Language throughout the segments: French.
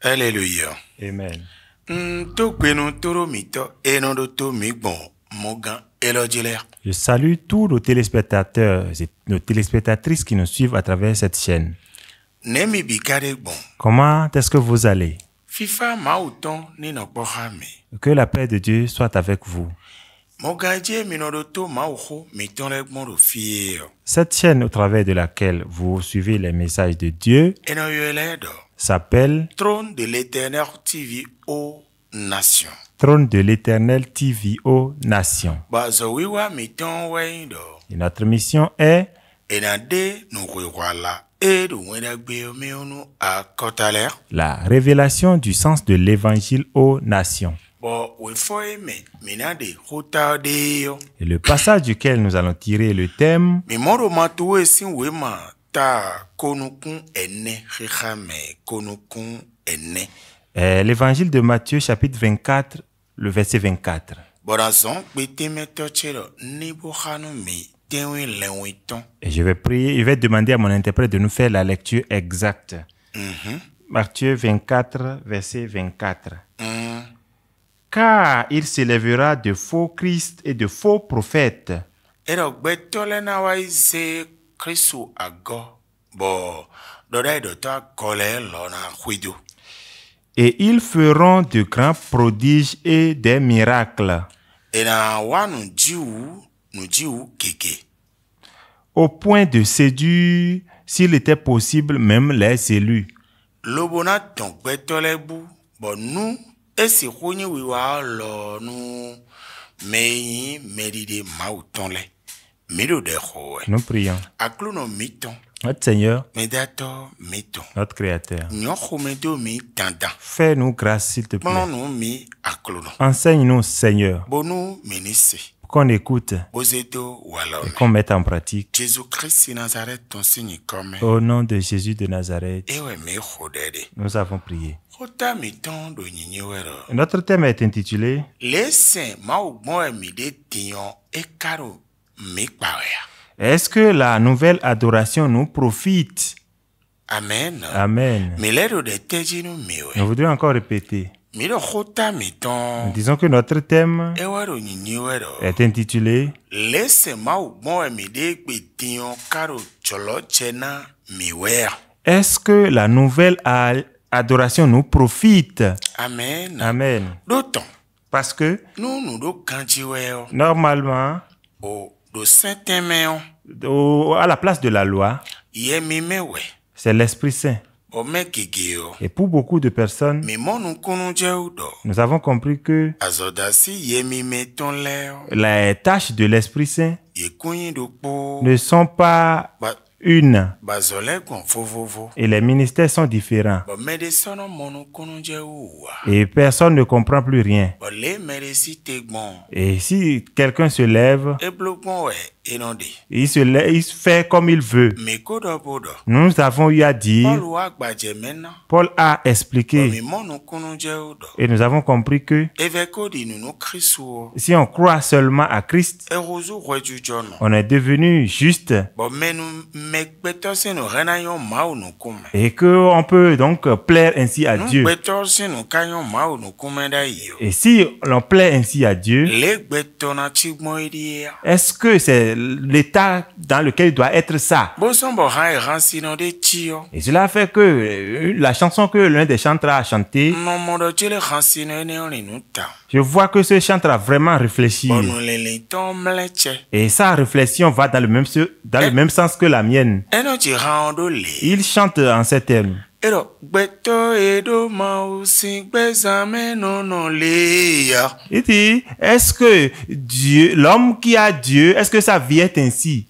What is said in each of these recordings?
Alléluia. Amen. Je salue tous nos téléspectateurs et nos téléspectatrices qui nous suivent à travers cette chaîne. Comment est-ce que vous allez? Que la paix de Dieu soit avec vous. Cette chaîne au travers de laquelle vous suivez les messages de Dieu s'appelle Trône de l'Éternel TV aux Nations. Trône de l'Éternel TV aux Nations. Et notre mission est la révélation du sens de l'évangile aux nations. Et le passage duquel nous allons tirer le thème est l'évangile de Matthieu chapitre 24, le verset 24. Et je vais prier, je vais demander à mon interprète de nous faire la lecture exacte. Matthieu 24, verset 24. Car il s'élèvera de faux Christ et de faux prophètes. Et ils feront de grands prodiges et des miracles, au point de séduire, s'il était possible, même les élus. Nous prions. Notre Seigneur, notre Créateur, fais-nous grâce, s'il te plaît. Enseigne-nous, Seigneur, qu'on écoute et qu'on mette en pratique. Au nom de Jésus de Nazareth, nous avons prié. Notre thème est intitulé Est-ce que la nouvelle adoration nous profite? Amen. Amen. Nous voudrions encore répéter. Nous disons que notre thème est intitulé Est-ce que la nouvelle adoration nous profite? Amen. Amen. Parce que normalement, à la place de la loi, c'est l'Esprit Saint. Et pour beaucoup de personnes, nous avons compris que les tâches de l'Esprit Saint ne sont pas une. Et les ministères sont différents. Et personne ne comprend plus rien. Et si quelqu'un se lève, il se fait comme il veut. Nous avons eu à dire, Paul a expliqué, et nous avons compris que si on croit seulement à Christ, on est devenu juste. Et qu'on peut donc plaire ainsi à Dieu. Et si l'on plaît ainsi à Dieu, est-ce que c'est l'état dans lequel il doit être ça? Et cela fait que la chanson que l'un des chanteurs a chantée, je vois que ce chanteur a vraiment réfléchi. Et sa réflexion va dans le même sens que la mienne. Il chante en ces termes. Il dit, est-ce que Dieu, l'homme qui a Dieu, est-ce que sa vie est ainsi?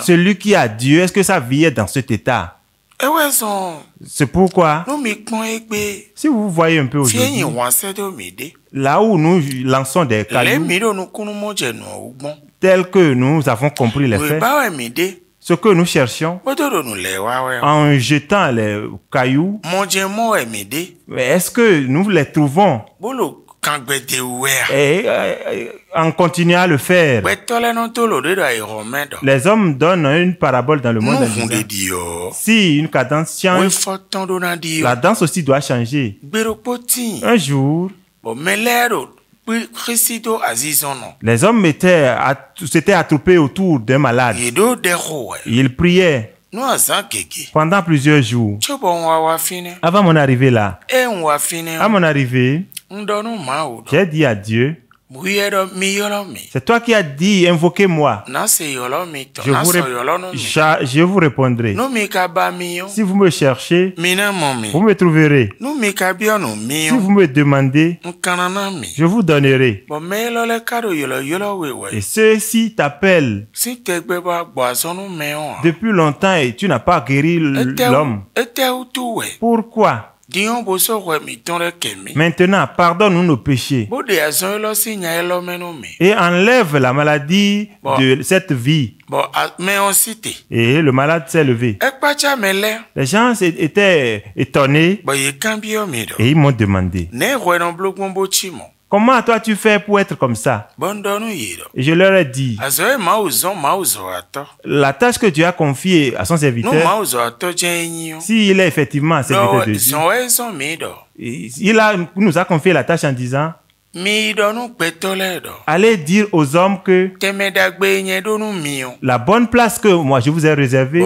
Celui qui a Dieu, est-ce que sa vie est dans cet état? C'est pourquoi, si vous voyez un peu aujourd'hui, là où nous lançons des cailloux, tels que nous avons compris les faits, ce que nous cherchions en jetant les cailloux. Mais est-ce que nous les trouvons? Et en continuant à le faire, les hommes donnent une parabole dans le monde. Si une cadence change, la danse aussi doit changer. Un jour, les hommes s'étaient attroupés autour d'un malade. Ils priaient pendant plusieurs jours. Avant mon arrivée là, à mon arrivée, j'ai dit à Dieu, c'est toi qui as dit, invoquez-moi. Je vous répondrai. Si vous me cherchez, vous me trouverez. Si vous me demandez, je vous donnerai. Et ceux-ci t'appellent depuis longtemps et tu n'as pas guéri l'homme. Pourquoi? Maintenant, pardonne-nous nos péchés et enlève la maladie de cette vie. Et le malade s'est levé. Les gens étaient étonnés et ils m'ont demandé, comment toi tu fais pour être comme ça? Et je leur ai dit, la tâche que Dieu a confiée à son serviteur, s'il est effectivement serviteur de Dieu, il nous a confié la tâche en disant, allez dire aux hommes que la bonne place que moi je vous ai réservée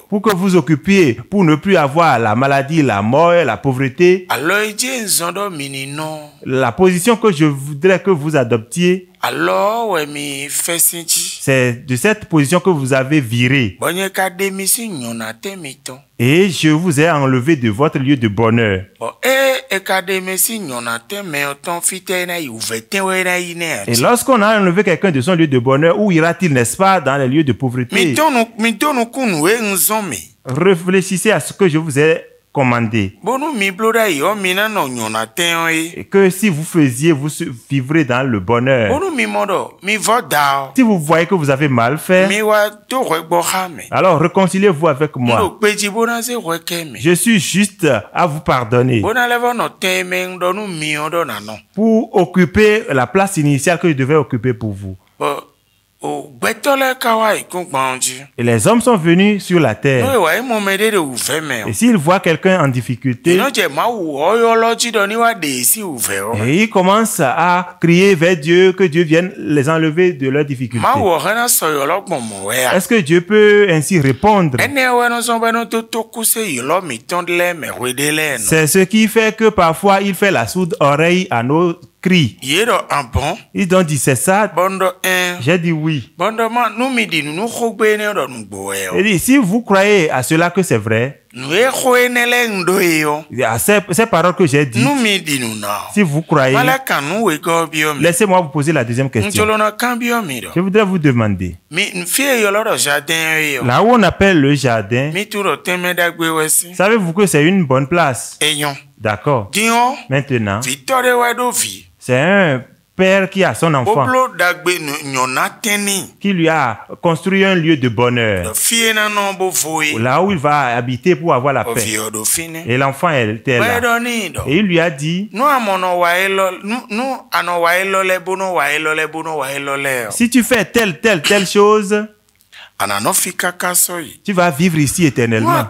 pour que vous occupiez, pour ne plus avoir la maladie, la mort, la pauvreté, la position que je voudrais que vous adoptiez, c'est de cette position que vous avez viré. Et je vous ai enlevé de votre lieu de bonheur. Et lorsqu'on a enlevé quelqu'un de son lieu de bonheur, où ira-t-il, n'est-ce pas, dans les lieux de pauvreté? Réfléchissez à ce que je vous ai commandé. Et que si vous faisiez, vous vivrez dans le bonheur. Si vous voyez que vous avez mal fait, alors réconciliez-vous avec moi. Je suis juste à vous pardonner pour occuper la place initiale que je devais occuper pour vous. Et les hommes sont venus sur la terre. Et s'ils voient quelqu'un en difficulté, et ils commencent à crier vers Dieu que Dieu vienne les enlever de leurs difficultés. Est-ce que Dieu peut ainsi répondre? C'est ce qui fait que parfois il fait la sourde oreille à nos cris. Ils ont dit, c'est ça? J'ai dit oui. Il dit, si vous croyez à cela que c'est vrai, à ces paroles que j'ai dites, si vous croyez, laissez-moi vous poser la deuxième question. Je voudrais vous demander, là où on appelle le jardin, savez-vous que c'est une bonne place? D'accord. Maintenant, c'est un père qui a son enfant, qui lui a construit un lieu de bonheur, là où il va habiter pour avoir la paix. Et l'enfant était là. Et il lui a dit, si tu fais telle chose, tu vas vivre ici éternellement.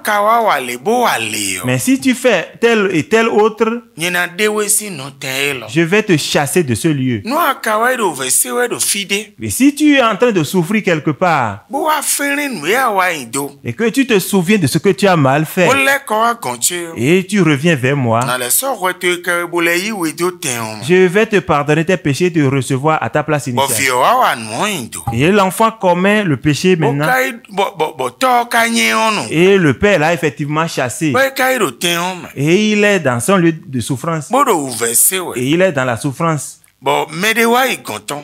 Mais si tu fais tel et tel autre, je vais te chasser de ce lieu. Mais si tu es en train de souffrir quelque part et que tu te souviens de ce que tu as mal fait et tu reviens vers moi, je vais te pardonner tes péchés et te recevoir à ta place initiale. Et l'enfant commet le péché maintenant. Et le père l'a effectivement chassé. Et il est dans son lieu de souffrance. Et il est dans la souffrance.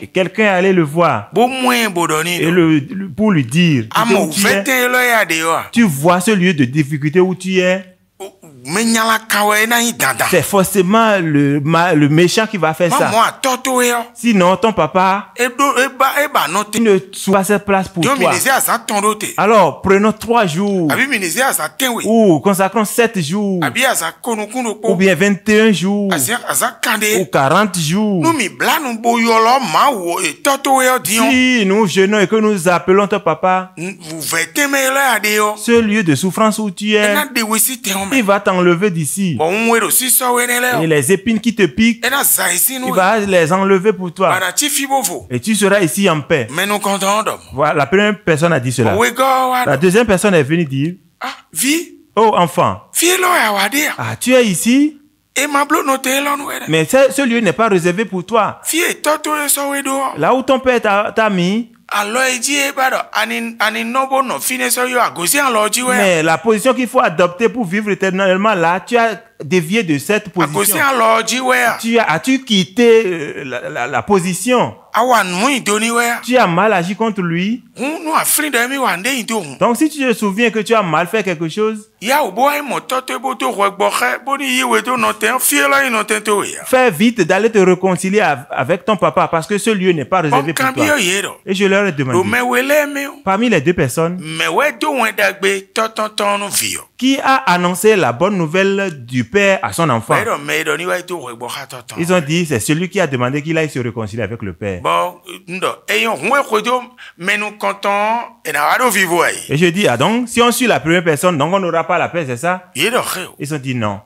Et quelqu'un allait le voir et pour lui dire, tu vois ce lieu de difficulté où tu es. C'est forcément le méchant qui va faire ça. Sinon, ton papa ne trouve pas cette place pour toi. Alors, prenons 3 jours. Ou consacrons 7 jours. Ou bien 21 jours. Ou 40 jours. Si nous jeûnons et que nous appelons ton papa, ce lieu de souffrance où tu es, il va t'enlever d'ici. Et les épines qui te piquent, il va les enlever pour toi. Et tu seras ici en paix. Voilà, la première personne a dit cela. La deuxième personne est venue dire, oh enfant, tu es ici? Mais ce lieu n'est pas réservé pour toi. Là où ton père t'a mis, mais la position qu'il faut adopter pour vivre éternellement, là, tu as dévié de cette position. As-tu quitté la position? Tu as mal agi contre lui. Donc si tu te souviens que tu as mal fait quelque chose, fais vite d'aller te réconcilier avec ton papa parce que ce lieu n'est pas réservé pour toi. Et je leur ai demandé, parmi les 2 personnes, qui a annoncé la bonne nouvelle du père à son enfant? Ils ont dit, c'est celui qui a demandé qu'il aille se réconcilier avec le père. Et je dis, donc, si on suit la première personne, donc on n'aura pas la paix, c'est ça? Ils ont dit non.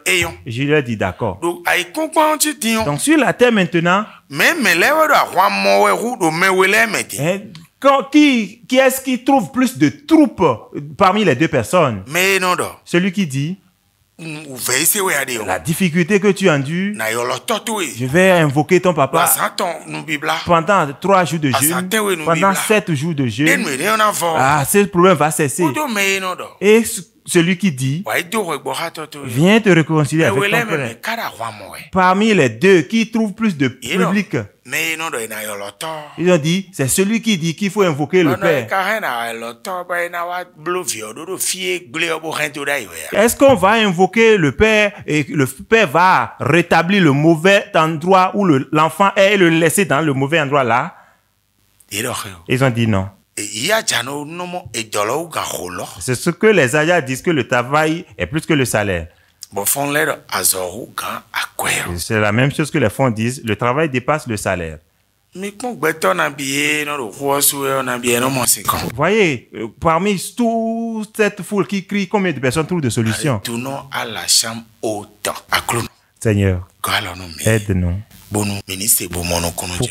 Et je leur ai dit, d'accord. Donc, sur la terre maintenant, qui est-ce qui trouve plus de troupes parmi les 2 personnes? Celui qui dit, la difficulté que tu endures, je vais invoquer ton papa pendant 3 jours de jeûne, pendant 7 jours de jeûne. Ce problème va cesser. Et celui qui dit, viens te réconcilier avec ton frère. Parmi les 2, qui trouve plus de public? Ils ont dit, c'est celui qui dit qu'il faut invoquer le Père. Est-ce qu'on va invoquer le Père et le Père va rétablir le mauvais endroit où l'enfant est et le laisser dans le mauvais endroit là? Ils ont dit non. C'est ce que les Ayas disent, que le travail est plus que le salaire. C'est la même chose que les fonds disent, le travail dépasse le salaire. Voyez, parmi toute cette foule qui crie, combien de personnes trouvent de solutions? Seigneur, aide-nous pour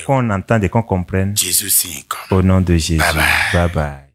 qu'on entende et qu'on comprenne. Au nom de Jésus. Bye bye.